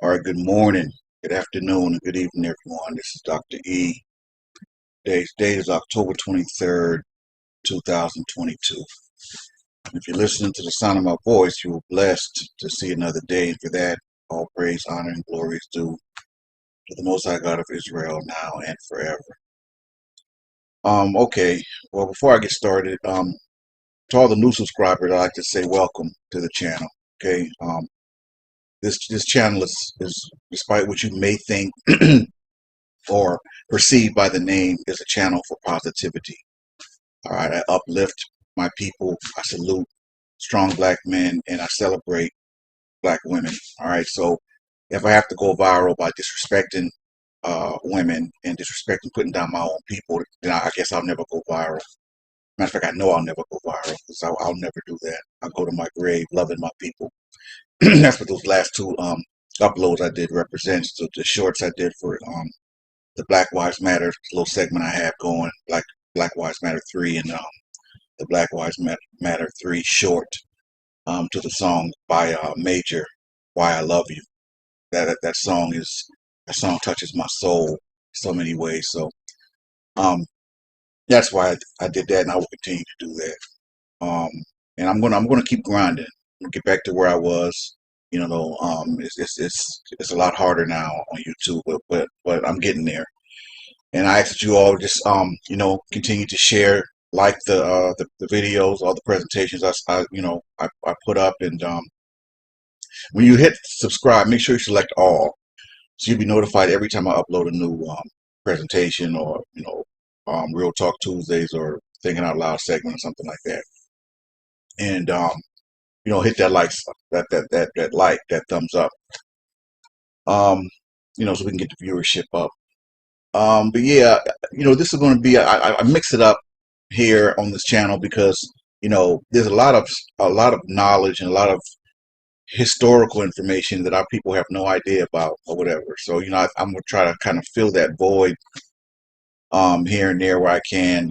All right, good morning, good afternoon, and good evening, everyone. This is Dr. E. Today's date is October 23rd, 2022. If you're listening to the sound of my voice, you were blessed to see another day, and for that, all praise, honor, and glory is due to the Most High God of Israel now and forever. Okay, well, before I get started, to all the new subscribers, I'd like to say welcome to the channel. Okay, this channel is despite what you may think or perceived by the name, is a channel for positivity. All right, I uplift my people. I salute strong black men, and I celebrate black women. All right, so if I have to go viral by disrespecting women and disrespecting putting down my own people, then I guess I'll never go viral. Matter of fact, I know I'll never go viral because I'll never do that. I'll go to my grave loving my people. That's what those last two uploads I did represents. So the shorts I did for the Black Lives Matter little segment I have going, Black Lives Matter 3 and the Black Lives Matter 3 short to the song by Major, Why I Love You. That song touches my soul so many ways. So um, that's why I did that, and I will continue to do that. And I'm gonna keep grinding. Get back to where I was. It's a lot harder now on YouTube, but I'm getting there. And I ask that you all just continue to share, like the videos, all the presentations I put up, and when you hit subscribe, make sure you select all, so you'll be notified every time I upload a new presentation, or Real Talk Tuesdays or Thinking Out Loud segment or something like that. And hit that that thumbs up, so we can get the viewership up. But yeah, this is going to be I mix it up here on this channel because there's a lot of knowledge and a lot of historical information that our people have no idea about or whatever. So I'm gonna try to kind of fill that void here and there where I can.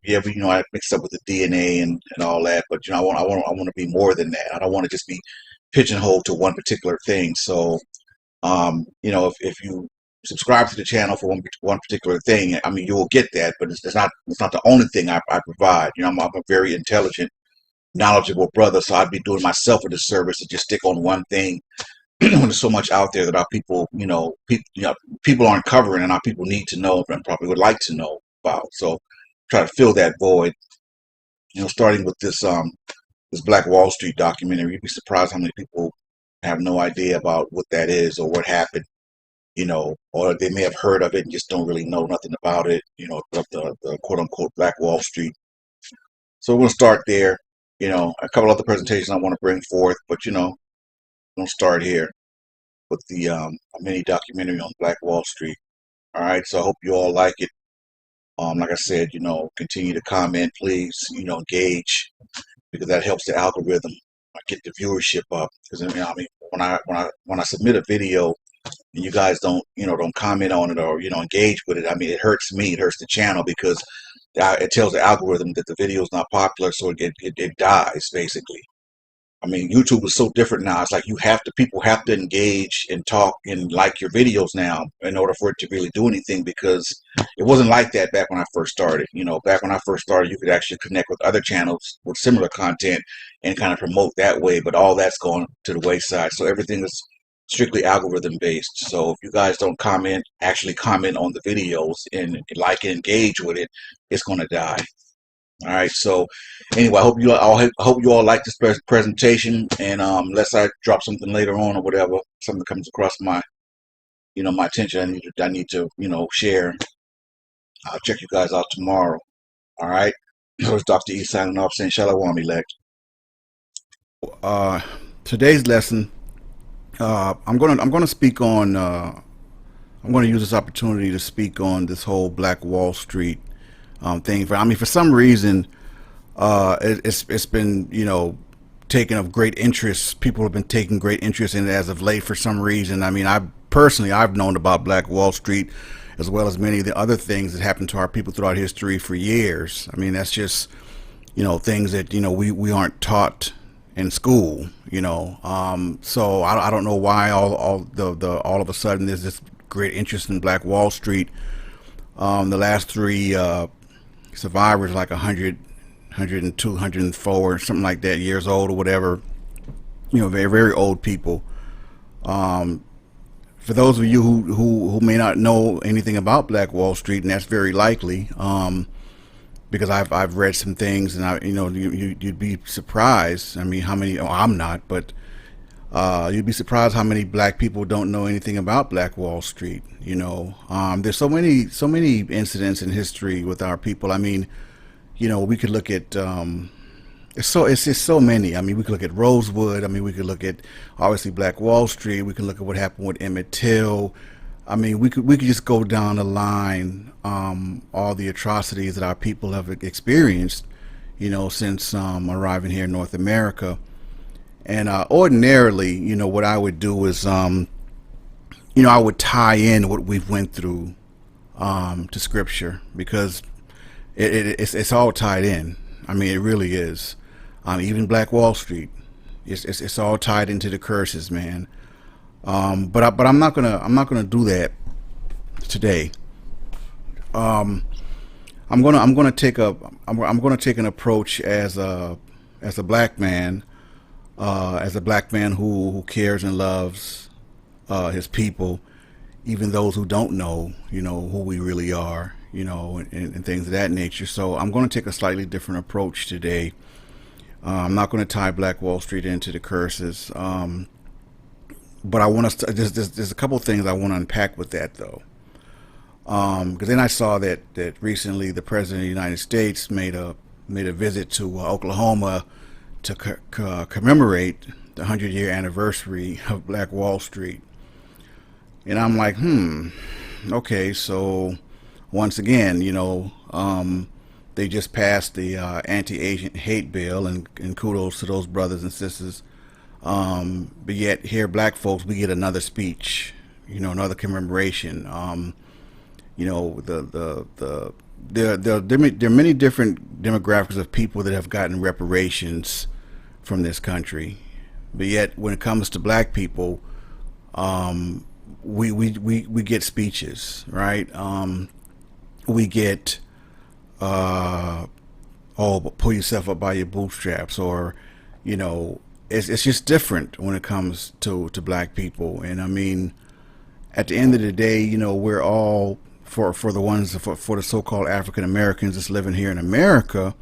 Yeah, but I mix up with the DNA and all that, but I want to be more than that. I don't want to just be pigeonholed to one particular thing. So if you subscribe to the channel for one particular thing, I mean, you will get that, but it's not the only thing I provide. I'm a very intelligent, knowledgeable brother, so I'd be doing myself a disservice to just stick on one thing when there's so much out there that our people, people aren't covering, and our people need to know and probably would like to know about. So try to fill that void. Starting with this Black Wall Street documentary, you'd be surprised how many people have no idea about what that is or what happened. Or they may have heard of it and just don't really know nothing about it. The quote unquote Black Wall Street. So we're gonna start there. A couple other presentations I want to bring forth, but we're gonna start here with the mini documentary on Black Wall Street. All right, so I hope you all like it. Like I said, continue to comment, please. Engage, because that helps the algorithm get the viewership up. Because I mean, when I submit a video and you guys don't comment on it or engage with it, I mean, it hurts me, it hurts the channel, because it tells the algorithm that the video is not popular, so it dies basically. I mean, YouTube is so different now. It's like people have to engage and talk and like your videos now in order for it to really do anything, because it wasn't like that back when I first started. Back when I first started, you could actually connect with other channels with similar content and kind of promote that way, but all that's gone to the wayside. So everything is strictly algorithm based. So if you guys don't actually comment on the videos and like and engage with it, it's going to die. All right. So anyway, I hope you all like this presentation, and unless I drop something later on or whatever, something comes across my attention, I need to share. I'll check you guys out tomorrow. All right. So it's Dr. E signing off, saying Shalom, elect. Today's lesson, I'm gonna speak on. I'm going to use this opportunity to speak on this whole Black Wall Street thing. For some reason, it's been taken of great interest. People have been taking great interest in it as of late for some reason. I mean, I've known about Black Wall Street as well as many of the other things that happened to our people throughout history for years. I mean, that's just things that we aren't taught in school, so I don't know why all of a sudden there's this great interest in Black Wall Street. The last three survivors, like 100, 102, 104, something like that, years old or whatever, very, very old people. For those of you who may not know anything about Black Wall Street, and that's very likely, because I've read some things, and you'd be surprised. I mean, how many? Oh, I'm not, but you'd be surprised how many black people don't know anything about Black Wall Street. There's so many incidents in history with our people. I mean, we could look at it's just so many. I mean, we could look at Rosewood. I mean, we could look at obviously Black Wall Street. We could look at what happened with Emmett Till. I mean, we could just go down the line, all the atrocities that our people have experienced, since arriving here in North America. And ordinarily, what I would do is, I would tie in what we've went through to Scripture, because it's all tied in. I mean, it really is. Even Black Wall Street, it's all tied into the curses, man. But I'm not gonna do that today. I'm gonna take an approach as a black man, who cares and loves his people, even those who don't know, who we really are, and things of that nature. So I'm going to take a slightly different approach today. I'm not going to tie Black Wall Street into the curses, but I want us to. There's a couple of things I want to unpack with that, though, because then I saw that recently the President of the United States made a visit to Oklahoma to commemorate the 100-year anniversary of Black Wall Street, and I'm like, okay, so once again, they just passed the anti-Asian hate bill, and kudos to those brothers and sisters. But yet here, black folks, we get another speech, another commemoration. There are many different demographics of people that have gotten reparations from this country, but yet when it comes to black people, we get speeches, right? We get pull yourself up by your bootstraps, or it's just different when it comes to black people. And I mean, at the end of the day, we're all for the so-called African Americans that's living here in America.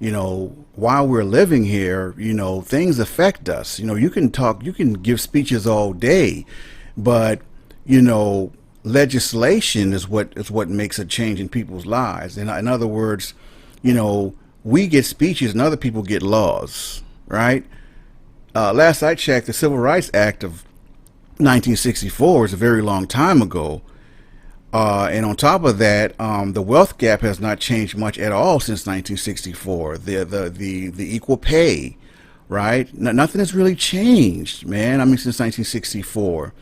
While we're living here, things affect us. You can give speeches all day, but legislation is what makes a change in people's lives. And in other words, we get speeches and other people get laws, right? Last I checked, the Civil Rights Act of 1964 is a very long time ago. And on top of that, the wealth gap has not changed much at all since 1964. The equal pay, right? Nothing has really changed, man. I mean, since 1964.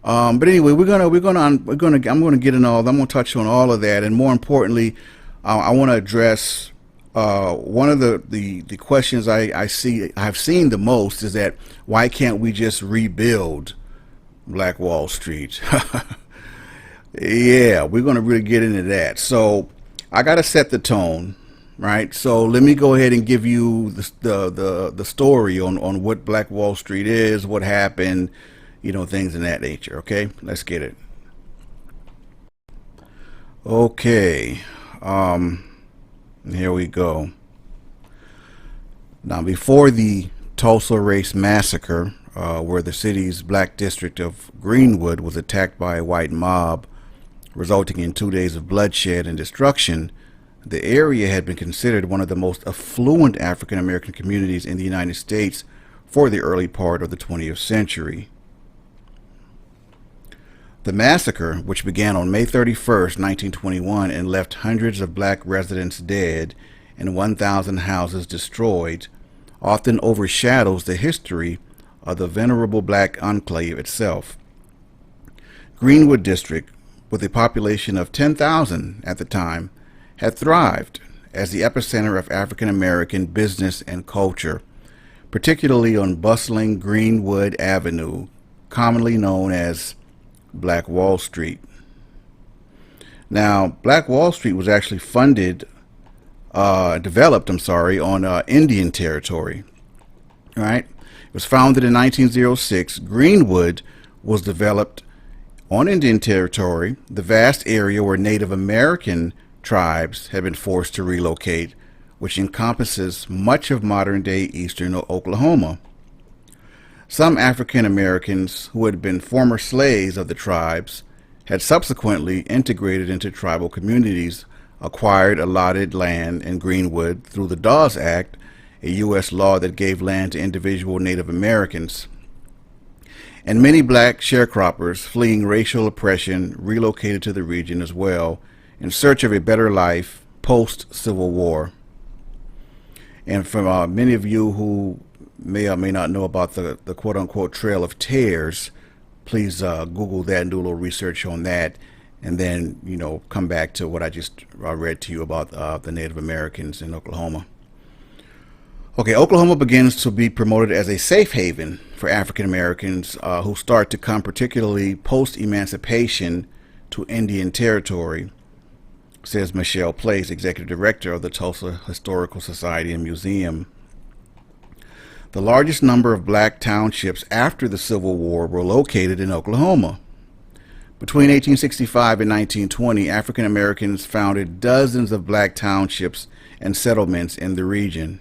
But anyway, I'm gonna get in all. I'm gonna touch on all of that, and more importantly, I want to address one of the questions I've seen the most is that why can't we just rebuild Black Wall Street? Yeah, we're gonna really get into that. So I gotta set the tone, right? So let me go ahead and give you the story on what Black Wall Street is, what happened. Things in that nature. Okay, let's get it. Okay, here we go. Now, before the Tulsa Race Massacre, where the city's black district of Greenwood was attacked by a white mob, resulting in 2 days of bloodshed and destruction, the area had been considered one of the most affluent African American communities in the United States for the early part of the 20th century. The massacre, which began on May 31st, 1921, and left hundreds of black residents dead and 1,000 houses destroyed, often overshadows the history of the venerable black enclave itself. Greenwood District, with a population of 10,000 at the time, had thrived as the epicenter of African American business and culture, particularly on bustling Greenwood Avenue, commonly known as Black Wall Street. Now, Black Wall Street was actually developed, on Indian territory, right? It was founded in 1906. Greenwood was developed on Indian territory, the vast area where Native American tribes had been forced to relocate, which encompasses much of modern-day eastern Oklahoma. Some African Americans who had been former slaves of the tribes had subsequently integrated into tribal communities, acquired allotted land in Greenwood through the Dawes Act, a U.S. law that gave land to individual Native Americans. And many black sharecroppers fleeing racial oppression relocated to the region as well in search of a better life post-Civil War. And for many of you who may or may not know about the quote-unquote Trail of Tears, please Google that and do a little research on that, and then, come back to what I just read to you about the Native Americans in Oklahoma. Okay, Oklahoma begins to be promoted as a safe haven for African Americans who start to come, particularly post-emancipation, to Indian territory, says Michelle Place, executive director of the Tulsa Historical Society and Museum. The largest number of black townships after the Civil War were located in Oklahoma. Between 1865 and 1920, African Americans founded dozens of black townships and settlements in the region.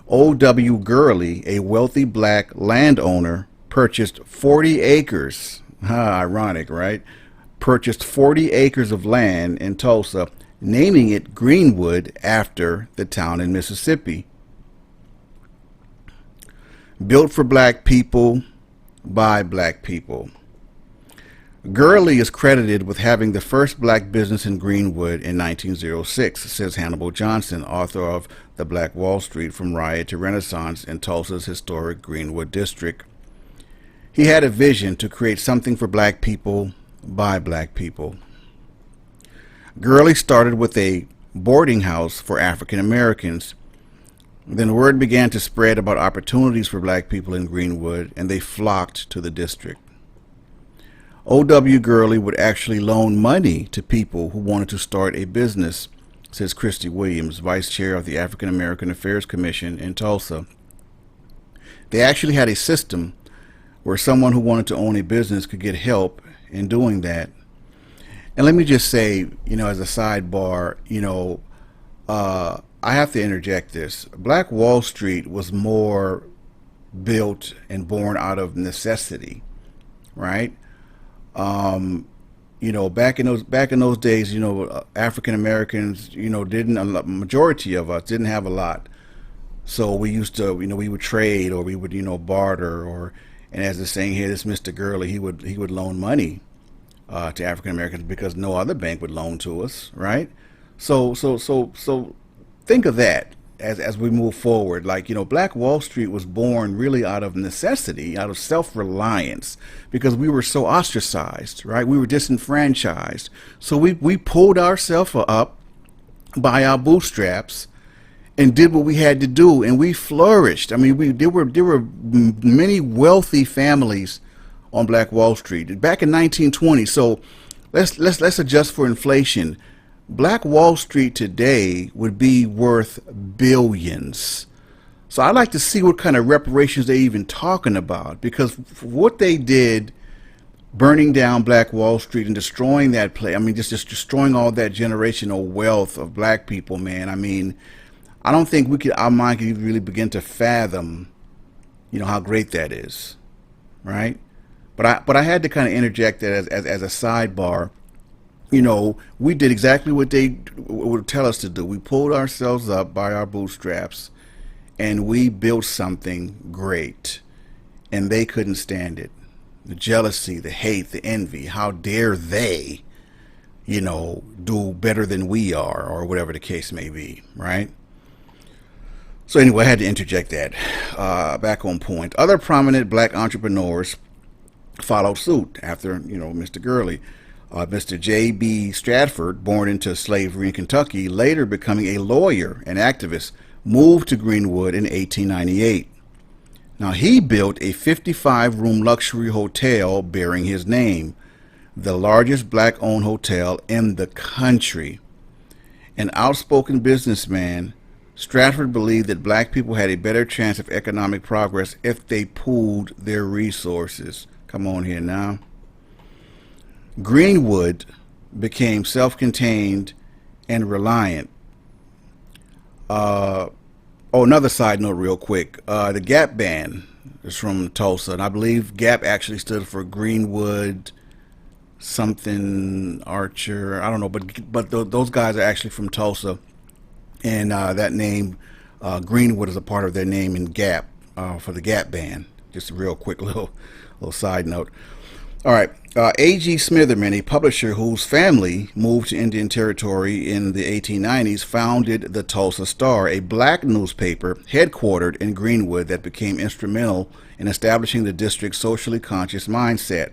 O.W. Gurley, a wealthy black landowner, purchased 40 acres. Ironic, right? Purchased 40 acres of land in Tulsa, naming it Greenwood after the town in Mississippi. Built for black people, by black people. Gurley is credited with having the first black business in Greenwood in 1906, says Hannibal Johnson, author of The Black Wall Street from Riot to Renaissance in Tulsa's historic Greenwood district. He had a vision to create something for black people, by black people. Gurley started with a boarding house for African Americans. Then word began to spread about opportunities for black people in Greenwood, and they flocked to the district. O.W. Gurley would actually loan money to people who wanted to start a business, says Christy Williams, vice chair of the African American Affairs Commission in Tulsa. They actually had a system where someone who wanted to own a business could get help in doing that. And let me just say, as a sidebar, I have to interject this. Black Wall Street was more built and born out of necessity, right? Back in those days, African Americans, majority of us didn't have a lot. So we used to, we would trade, or we would, barter, and as the saying here, this Mr. Gurley, he would loan money to African Americans because no other bank would loan to us, right? So think of that as we move forward. Black Wall Street was born really out of necessity, out of self-reliance, because we were so ostracized, right? We were disenfranchised. So we pulled ourselves up by our bootstraps and did what we had to do, and we flourished. I mean, there were many wealthy families on Black Wall Street back in 1920. So let's adjust for inflation. Black Wall Street today would be worth billions. So I'd like to see what kind of reparations they're even talking about, because what they did, burning down Black Wall Street and destroying that place, just destroying all that generational wealth of black people, man. I don't think our mind could really begin to fathom, how great that is, right? But I had to kind of interject that as a sidebar. We did exactly what they would tell us to do. We pulled ourselves up by our bootstraps, and we built something great, and they couldn't stand it. The jealousy, the hate, the envy. How dare they, do better than we are, or whatever the case may be, right? So anyway, I had to interject that. Back on point. Other prominent black entrepreneurs followed suit after, Mr. Gurley. Mr. J.B. Stratford, born into slavery in Kentucky, later becoming a lawyer and activist, moved to Greenwood in 1898. Now, he built a 55-room luxury hotel bearing his name, the largest black-owned hotel in the country. An outspoken businessman, Stratford believed that black people had a better chance of economic progress if they pooled their resources. Come on here now. Greenwood became self-contained and reliant. Another side note real quick. The Gap band is from Tulsa, and I believe Gap actually stood for Greenwood something Archer. I don't know, but those guys are actually from Tulsa, and that name Greenwood is a part of their name in Gap for the Gap band. Just a real quick little side note. All right. A.G. Smitherman, a publisher whose family moved to Indian Territory in the 1890s, founded the Tulsa Star, a black newspaper headquartered in Greenwood that became instrumental in establishing the district's socially conscious mindset.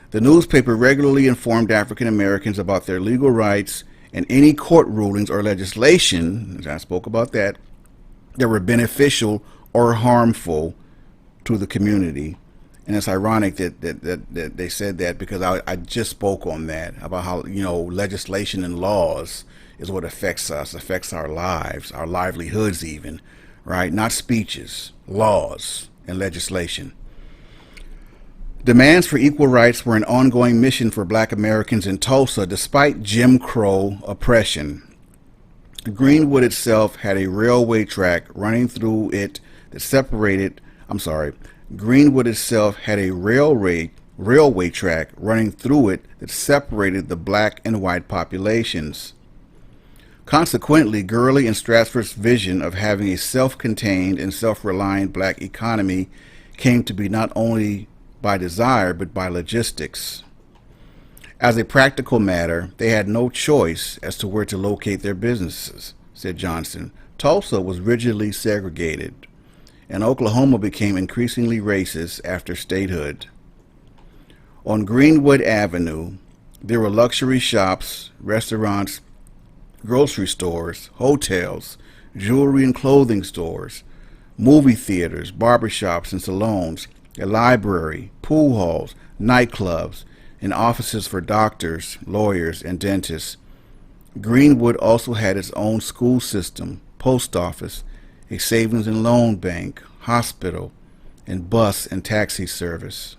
The newspaper regularly informed African Americans about their legal rights and any court rulings or legislation, as I spoke about that were beneficial or harmful to the community. And it's ironic that they said that, because I just spoke on that, about how, legislation and laws is what affects us, affects our lives, our livelihoods even, right? Not speeches, laws and legislation. Demands for equal rights were an ongoing mission for black Americans in Tulsa despite Jim Crow oppression. Greenwood itself had a railway track running through it that separated, Greenwood itself had a railway track running through it that separated the black and white populations. Consequently, Gurley and Stratford's vision of having a self-contained and self-reliant black economy came to be not only by desire, but by logistics. As a practical matter, they had no choice as to where to locate their businesses, said Johnson. Tulsa was rigidly segregated, and Oklahoma became increasingly racist after statehood. On Greenwood Avenue, there were luxury shops, restaurants, grocery stores, hotels, jewelry and clothing stores, movie theaters, barbershops and salons, a library, pool halls, nightclubs, and offices for doctors, lawyers, and dentists. Greenwood also had its own school system, post office, a savings and loan bank, hospital, and bus and taxi service.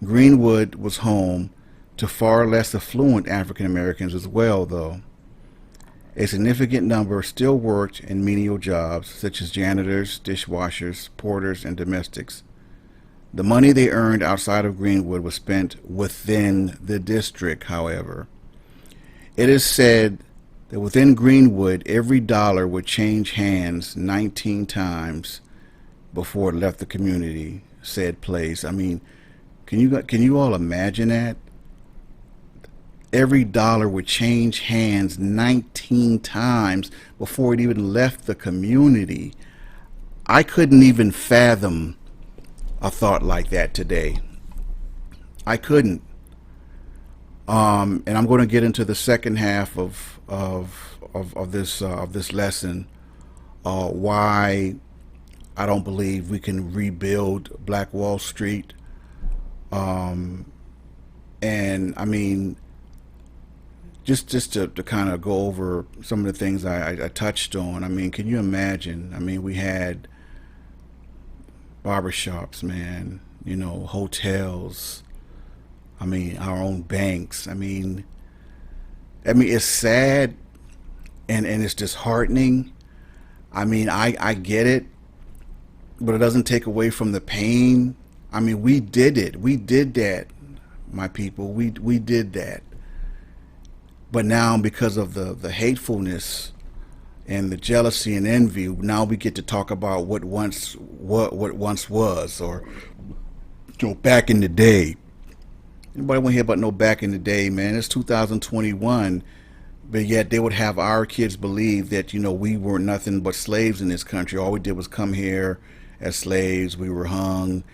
Greenwood was home to far less affluent African Americans as well, though. A significant number still worked in menial jobs, such as janitors, dishwashers, porters, and domestics. The money they earned outside of Greenwood was spent within the district, however. It is said that within Greenwood, every dollar would change hands 19 times before it left the community, said Place. I mean, can you all imagine that? Every dollar would change hands 19 times before it even left the community. I couldn't even fathom a thought like that today. I couldn't. And I'm going to get into the second half of this lesson, why I don't believe we can rebuild Black Wall Street. And I mean, just to kind of go over some of the things I touched on. I mean, can you imagine? I mean, we had barbershops, man, hotels. I mean, our own banks. I mean, it's sad and it's disheartening. I mean, I get it, but it doesn't take away from the pain. I mean, we did it. We did that, my people. We did that. But now, because of the hatefulness and the jealousy and envy, now we get to talk about what once was, or back in the day. Anybody want to hear about no back in the day, man? It's 2021, but yet they would have our kids believe that we were nothing but slaves in this country. All we did was come here as slaves. We were hung,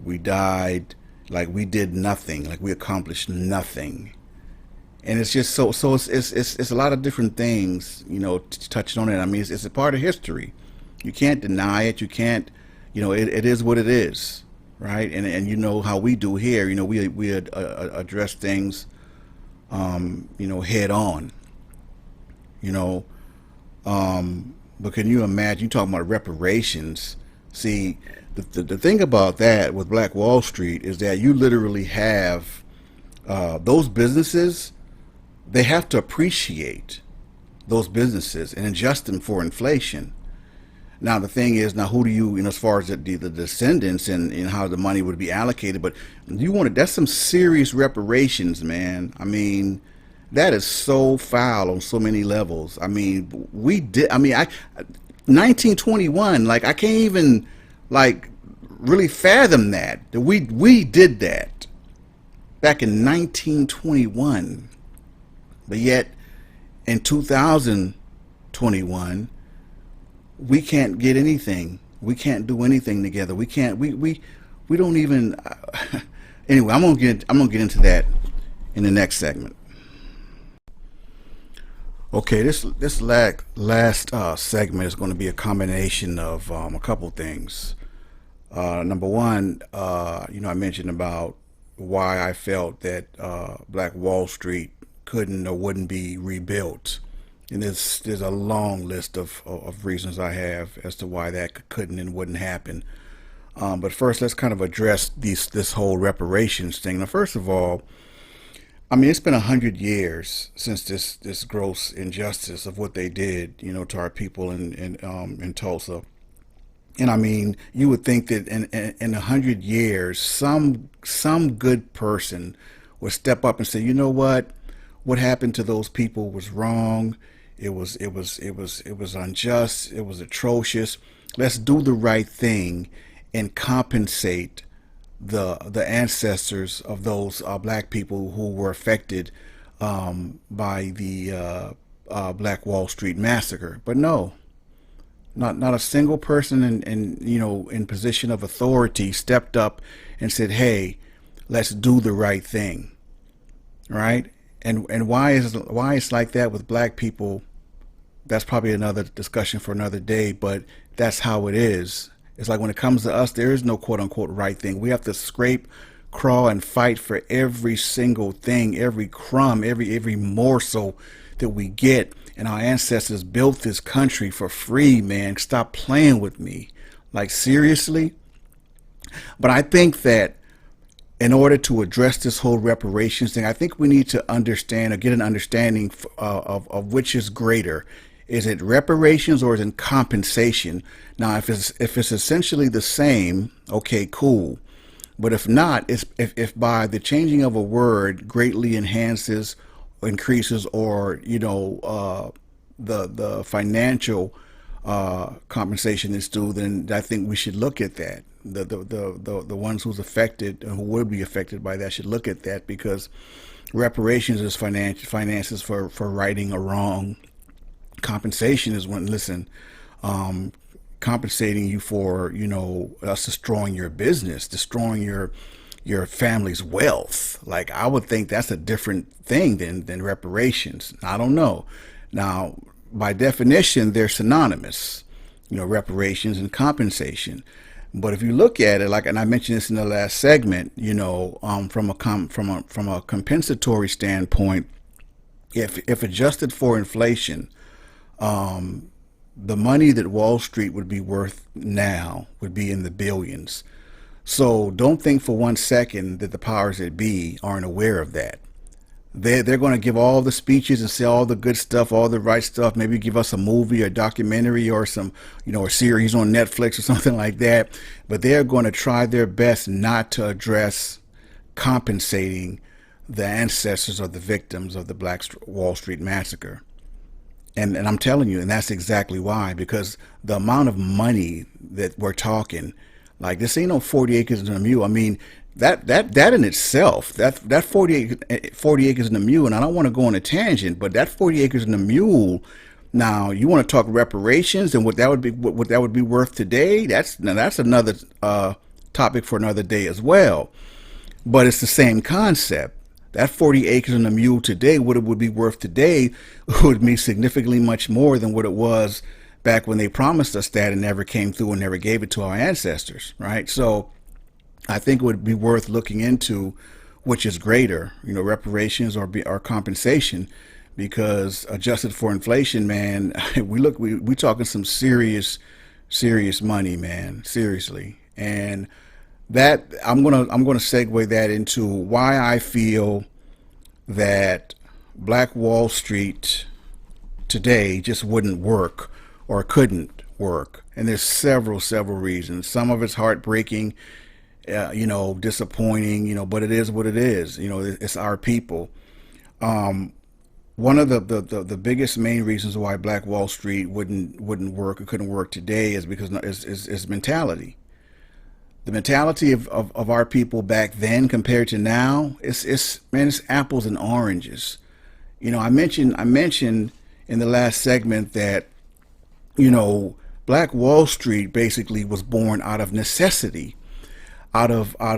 we died, like we did nothing, like we accomplished nothing. And it's just so it's a lot of different things, touching on it. I mean, it's a part of history. You can't deny it. You can't, it is what it is, right? And you know how we do here. We address things, head on. You know, but can you imagine? You talking about reparations? See, the thing about that with Black Wall Street is that you literally have those businesses. They have to appreciate those businesses and adjust them for inflation. Now the thing is, now who do you, as far as the descendants and how the money would be allocated, but you want to, that's some serious reparations, man. I mean, that is so foul on so many levels. I mean, we did. I mean, 1921. Like I can't even like really fathom that we did that back in 1921, but yet in 2021 we can't get anything. We can't do anything together. We can't. We don't even. Anyway, I'm gonna get into that in the next segment. Okay, this last segment is going to be a combination of a couple things. Number one, I mentioned about why I felt that Black Wall Street couldn't or wouldn't be rebuilt, and there's a long list of reasons I have as to why that couldn't and wouldn't happen. But first, let's kind of address this whole reparations thing. Now, first of all, I mean, it's been 100 years since this gross injustice of what they did, to our people in Tulsa. And I mean, you would think that in 100 years, some good person would step up and say, you know what happened to those people was wrong. It was unjust. It was atrocious. Let's do the right thing and compensate the ancestors of those black people who were affected by the Black Wall Street massacre. But no, not a single person in position of authority stepped up and said, "Hey, let's do the right thing." Right? And why it's like that with black people? That's probably another discussion for another day. But that's how it is. It's like when it comes to us, there is no quote unquote right thing. We have to scrape, crawl, and fight for every single thing, every crumb, every morsel that we get. And our ancestors built this country for free, man. Stop playing with me. Like, seriously? But I think that in order to address this whole reparations thing, I think we need to understand or get an understanding of which is greater. Is it reparations or is it compensation? Now, if it's essentially the same, okay, cool. But if not, if by the changing of a word greatly enhances, increases, or the financial compensation is due, then I think we should look at that. The ones who's affected and who would be affected by that should look at that, because reparations is finances for righting a wrong. Compensation is when, listen, compensating you for us destroying your business, destroying your family's wealth. Like, I would think that's a different thing than reparations. I don't know. Now, by definition, they're synonymous, reparations and compensation. But if you look at it, like, and I mentioned this in the last segment, from a compensatory standpoint, if adjusted for inflation, the money that Wall Street would be worth now would be in the billions. So don't think for 1 second that the powers that be aren't aware of that. They're going to give all the speeches and say all the good stuff, all the right stuff, maybe give us a movie or documentary or some, a series on Netflix or something like that. But they're going to try their best not to address compensating the ancestors of the victims of the Black Wall Street massacre. And I'm telling you, and that's exactly why, because the amount of money that we're talking, like, this ain't no 40 acres and a mule. I mean, that in itself, that 40 acres and a mule, and I don't want to go on a tangent, but that 40 acres and a mule, now you want to talk reparations and what that would be worth today? That's another topic for another day as well. But it's the same concept. That 40 acres and a mule today, what it would be worth today, would be significantly much more than what it was back when they promised us that and never came through and never gave it to our ancestors, right? So I think it would be worth looking into which is greater, reparations or compensation, because adjusted for inflation, man, we talking some serious money, man, seriously. And that I'm gonna segue that into why I feel that Black Wall Street today just wouldn't work or couldn't work. And there's several reasons. Some of it's heartbreaking, disappointing, but it is what it is. It's our people. One of the biggest main reasons why Black Wall Street wouldn't work or couldn't work today is because is mentality. The mentality of our people back then compared to now, it's apples and oranges. I mentioned in the last segment that Black Wall Street basically was born out of necessity, out of a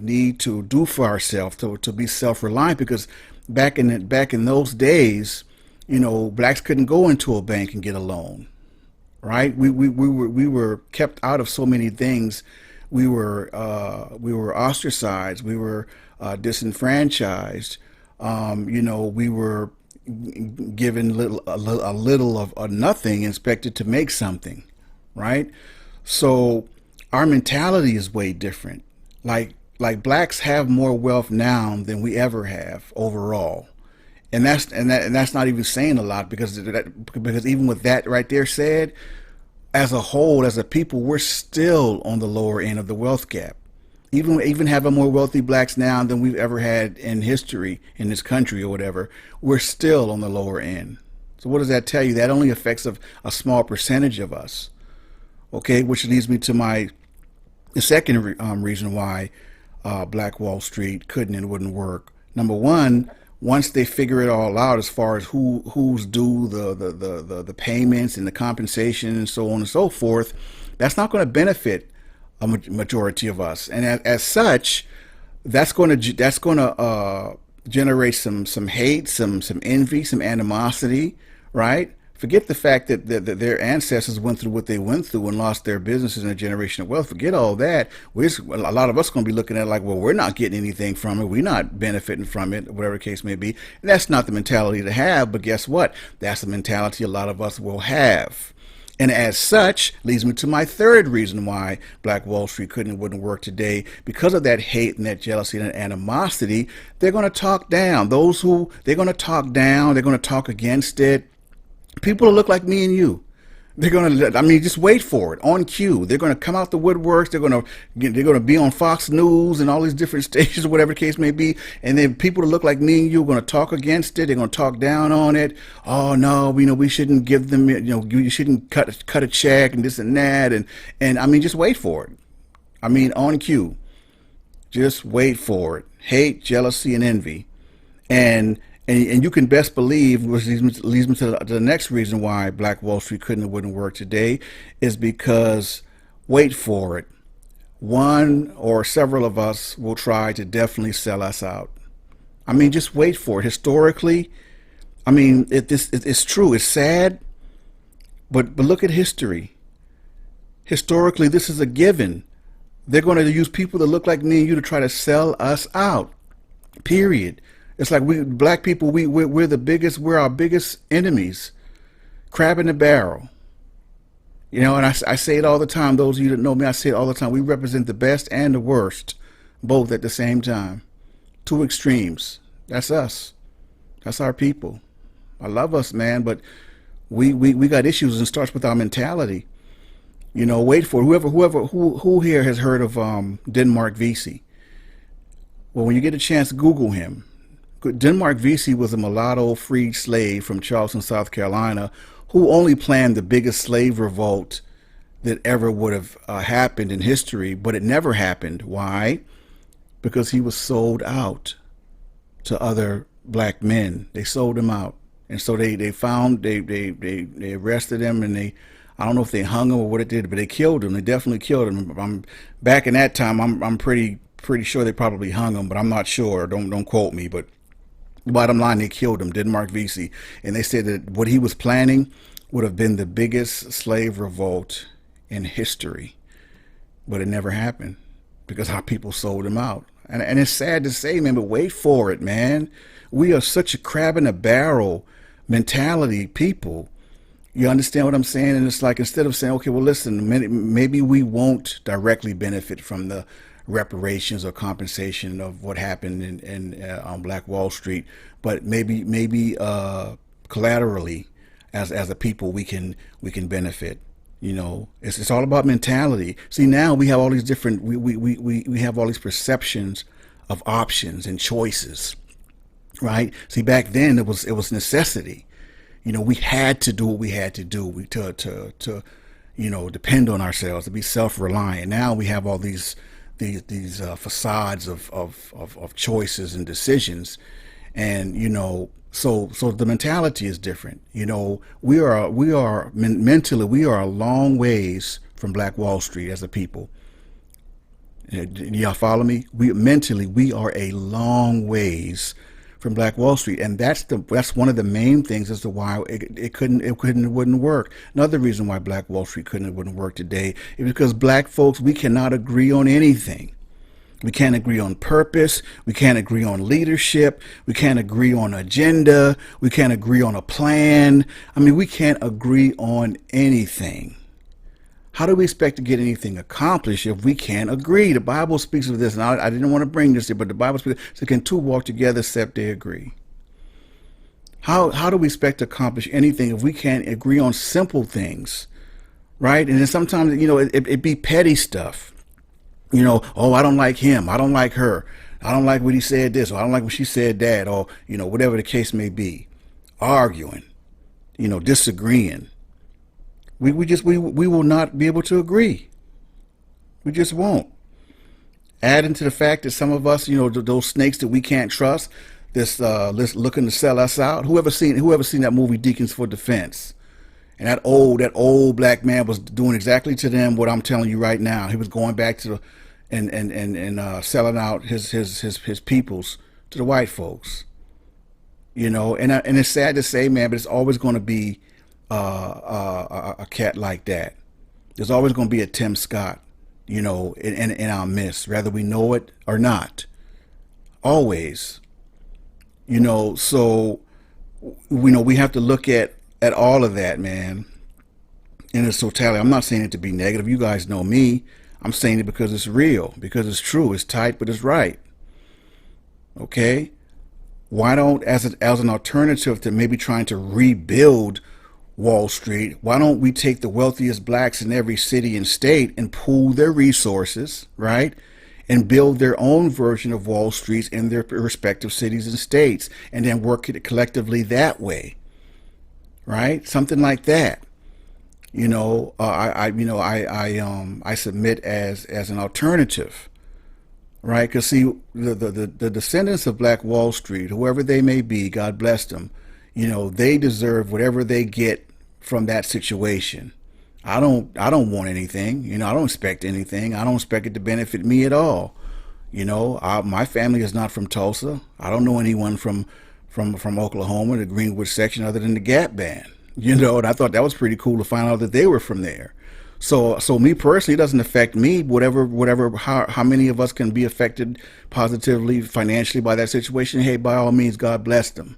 need to do for ourselves, to be self-reliant, because back in those days, blacks couldn't go into a bank and get a loan, right? We were kept out of so many things. We were ostracized. We were disenfranchised. We were given a little of nothing, expected to make something, right? So our mentality is way different. Like blacks have more wealth now than we ever have overall, and that's not even saying a lot, because even with that right there said, as a whole, as a people, we're still on the lower end of the wealth gap. Even having more wealthy blacks now than we've ever had in history in this country or whatever, we're still on the lower end. So what does that tell you? That only affects a small percentage of us. Okay, which leads me to the second reason why Black Wall Street couldn't and wouldn't work. Number one, once they figure it all out as far as who's due the payments and the compensation and so on and so forth, that's not going to benefit a majority of us, and as such, that's going to generate some hate, some envy, some animosity, right? Forget the fact that their ancestors went through what they went through and lost their businesses and a generation of wealth. Forget all that. A lot of us are going to be looking at it like, well, we're not getting anything from it. We're not benefiting from it, whatever the case may be. And that's not the mentality to have, but guess what? That's the mentality a lot of us will have. And as such, leads me to my third reason why Black Wall Street couldn't and wouldn't work today. Because of that hate and that jealousy and that animosity, they're going to talk down. They're going to talk down, they're going to talk against it. People who look like me and you. They're going to, just wait for it, on cue. They're going to come out the woodworks. They're going to be on Fox News and all these different stations, whatever the case may be. And then people who look like me and you are going to talk against it. They're going to talk down on it. Oh no, we shouldn't give them, you shouldn't cut a check and this and that. And just wait for it. On cue. Just wait for it. Hate, jealousy, and envy. And you can best believe, which leads me to the next reason why Black Wall Street couldn't and wouldn't work today, is because, wait for it, one or several of us will try to definitely sell us out. Just wait for it. Historically, it's true. It's sad, but look at history. Historically, this is a given. They're going to use people that look like me and you to try to sell us out. Period. It's like black people, we're our biggest enemies. Crab in the barrel. And I say it all the time. Those of you that know me, I say it all the time. We represent the best and the worst, both at the same time. Two extremes. That's us. That's our people. I love us, man, but we got issues, and it starts with our mentality. Wait for it. Who here has heard of Denmark Vesey? Well, when you get a chance, Google him. Denmark Vesey was a mulatto freed slave from Charleston, South Carolina, who only planned the biggest slave revolt that ever would have happened in history, but it never happened. Why? Because he was sold out to other black men. They sold him out, and so they arrested him, and I don't know if they hung him or what it did, but they killed him. They definitely killed him. Back in that time, I'm pretty Pretty sure they probably hung him, but I'm not sure. Don't quote me. But bottom line, they killed him, Denmark Vesey. And they said that what he was planning would have been the biggest slave revolt in history. But it never happened because our people sold him out. And it's sad to say, man, but wait for it, man. We are such a crab in a barrel mentality people. You understand what I'm saying? And it's like, instead of saying, okay, well, listen, maybe we won't directly benefit from the reparations or compensation of what happened on Black Wall Street, but maybe collaterally, as a people, we can benefit. You know, it's all about mentality. See, now we have all these different, we have all these perceptions of options and choices, right? See, back then it was necessity. You know, we had to do what we had to do to you know, depend on ourselves, to be self-reliant. Now we have all these facades of choices and decisions, and you know, so the mentality is different. You know, we are mentally, we are a long ways from Black Wall Street as a people. Y'all follow me? We are a long ways from Black Wall Street, and that's one of the main things as to why it wouldn't work. Another reason why Black Wall Street wouldn't work today is because black folks, we cannot agree on anything. We can't agree on purpose. We can't agree on leadership. We can't agree on agenda. We can't agree on a plan. I mean, we can't agree on anything. How do we expect to get anything accomplished if we can't agree? The Bible speaks of this, and I didn't want to bring this here, but the Bible speaks, so can two walk together except they agree? How do we expect to accomplish anything if we can't agree on simple things, right? And then sometimes, you know, it be petty stuff. You know, oh, I don't like him. I don't like her. I don't like what he said this, or I don't like what she said that, or, you know, whatever the case may be. Arguing, you know, disagreeing. We will not be able to agree. We just won't. Adding to the fact that some of us, you know, those snakes that we can't trust, this looking to sell us out. Whoever seen that movie Deacons for Defense? And that old black man was doing exactly to them what I'm telling you right now. He was going back to and selling out his peoples to the white folks. You know, and it's sad to say, man, but it's always going to be a cat like that. There's always going to be a Tim Scott, you know, in our midst, whether we know it or not. Always, you know. So, you know, we have to look at all of that, man, in its totality. I'm not saying it to be negative. You guys know me. I'm saying it because it's real, because it's true. It's tight, but it's right. Okay. Why don't, as an alternative to maybe trying to rebuild Wall Street, why don't we take the wealthiest blacks in every city and state and pool their resources, right? And build their own version of Wall Street in their respective cities and states, and then work it collectively that way, right? Something like that. You know, I submit as an alternative, right? Because see, the descendants of Black Wall Street, whoever they may be, God bless them, you know, they deserve whatever they get from that situation. I don't want anything. You know, I don't expect anything. I don't expect it to benefit me at all. You know, my family is not from Tulsa. I don't know anyone from Oklahoma, the Greenwood section, other than the Gap Band. You know, and I thought that was pretty cool to find out that they were from there. So me personally, it doesn't affect me. How many of us can be affected positively, financially by that situation? Hey, by all means, God bless them.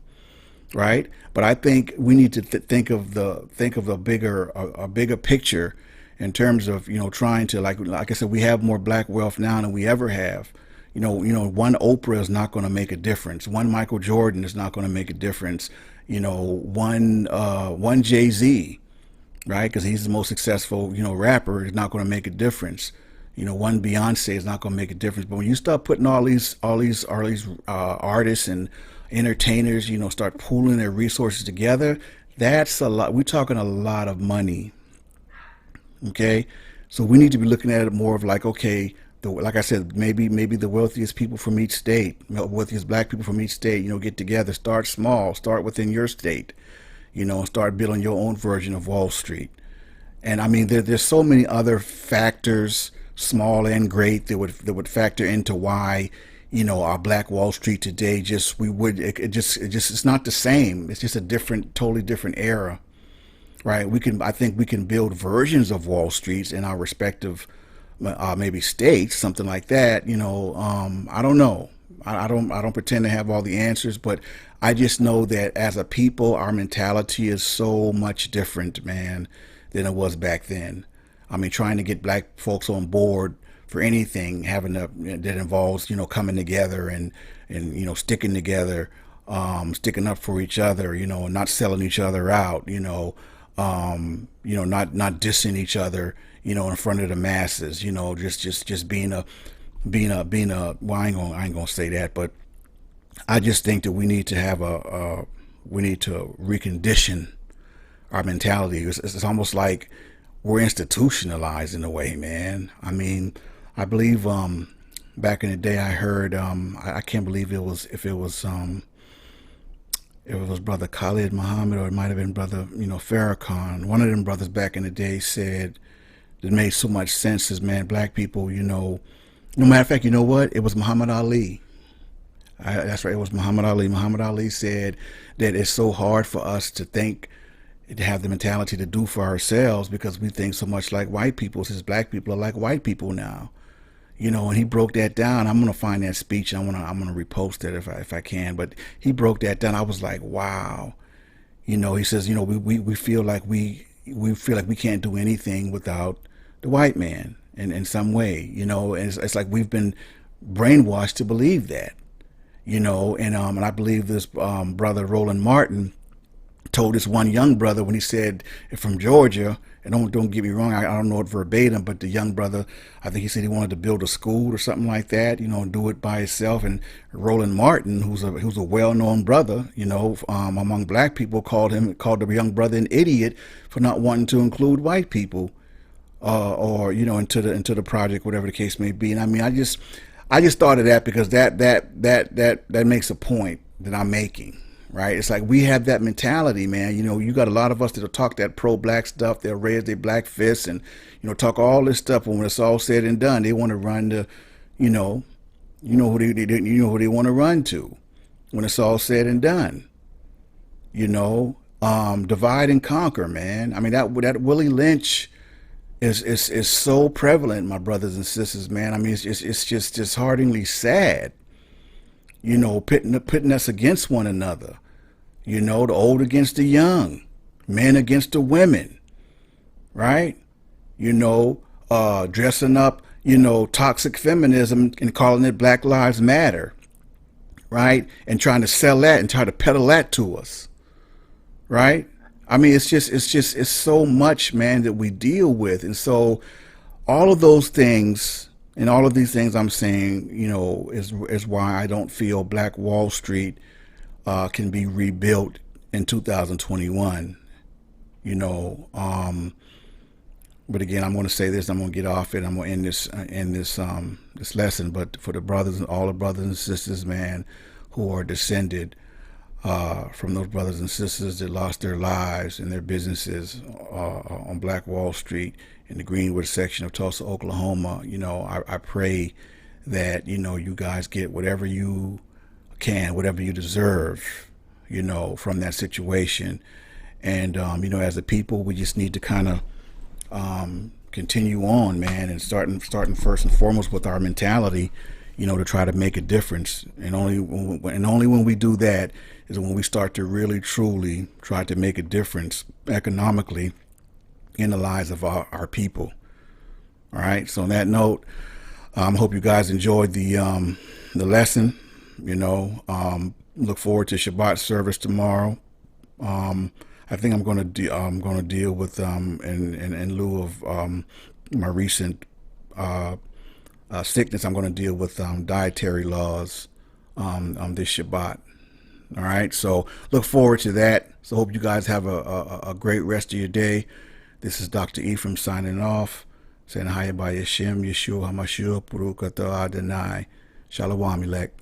Right, but I think we need to think of a bigger picture in terms of, you know, trying to, like I said, we have more black wealth now than we ever have. You know, one Oprah is not going to make a difference. One Michael Jordan is not going to make a difference. You know, one Jay-Z, right? Because he's the most successful, you know, rapper, is not going to make a difference. You know, one Beyonce is not going to make a difference. But when you start putting all these artists and entertainers, you know, start pooling their resources together, that's a lot. We're talking a lot of money. Okay, so we need to be looking at it more of like, okay, like I said, maybe the wealthiest people from each state, wealthiest black people from each state, you know, get together, start small, start within your state, you know, and start building your own version of Wall Street. And I mean, there's so many other factors, small and great, that would factor into why, our Black Wall Street today, just we would it just it's not the same. It's just a totally different era, right? I think we can build versions of Wall Streets in our respective maybe states, something like that. I don't know. I don't pretend to have all the answers, but I just know that as a people, our mentality is so much different, man, than it was back then. I mean, trying to get black folks on board for anything that involves, coming together and sticking together, sticking up for each other, not selling each other out, not dissing each other, in front of the masses, just being a well, I ain't gonna say that, but I just think that we need to we need to recondition our mentality. It's almost like we're institutionalized in a way, man. I mean, I believe back in the day I heard I can't believe it was brother Khalid Muhammad, or it might have been brother Farrakhan. One of them brothers back in the day said that made so much sense is, man, black people, no matter of fact, you know what? It was Muhammad Ali. That's right. It was Muhammad Ali. Muhammad Ali said that it's so hard for us to have the mentality to do for ourselves because we think so much like white people, since black people are like white people now. And he broke that down. I'm gonna find that speech. I'm gonna repost it if I can. But he broke that down. I was like, wow. He says, we feel like we feel like we can't do anything without the white man in some way. And it's like we've been brainwashed to believe that. And I believe this brother Roland Martin told this one young brother when he said, from Georgia, and don't get me wrong, I don't know it verbatim, but the young brother, I think he said he wanted to build a school or something like that, and do it by himself. And Roland Martin, who's a well-known brother, among black people, called the young brother an idiot for not wanting to include white people, or into the project, whatever the case may be. And I mean, I just thought of that because that makes a point that I'm making. Right? It's like we have that mentality, man. You got a lot of us that'll talk that pro-black stuff. They'll raise their black fists and, talk all this stuff. But when it's all said and done, they want to run to, who they want to run to when it's all said and done. Divide and conquer, man. I mean, that Willie Lynch is so prevalent, my brothers and sisters, man. I mean, it's just dishearteningly sad. Pitting us against one another. The old against the young, men against the women, right? Dressing up, toxic feminism and calling it Black Lives Matter, right? And trying to sell that and try to peddle that to us, right? I mean, it's so much, man, that we deal with. And so all of those things and all of these things I'm saying, is why I don't feel Black Wall Street can be rebuilt in 2021. But again, I'm going to say this. I'm going to get off it. I'm going to end this lesson. But for the brothers and all the brothers and sisters, man, who are descended from those brothers and sisters that lost their lives and their businesses on Black Wall Street in the Greenwood section of Tulsa, Oklahoma, I pray that, you guys get whatever you can, whatever you deserve, from that situation. And, as a people, we just need to kind of continue on, man, and starting first and foremost with our mentality, to try to make a difference. And only when we do that is when we start to really, truly try to make a difference economically in the lives of our people. All right. So on that note, I hope you guys enjoyed the lesson. Look forward to Shabbat service tomorrow. I think I'm going to deal with in lieu of my recent sickness. I'm going to deal with dietary laws on this Shabbat. All right. So look forward to that. So hope you guys have a great rest of your day. This is Dr. Ephraim signing off, saying Hayya by Yeshem, Yeshua HaMashiach, Baruch Atah Adonai. Shalom, elect.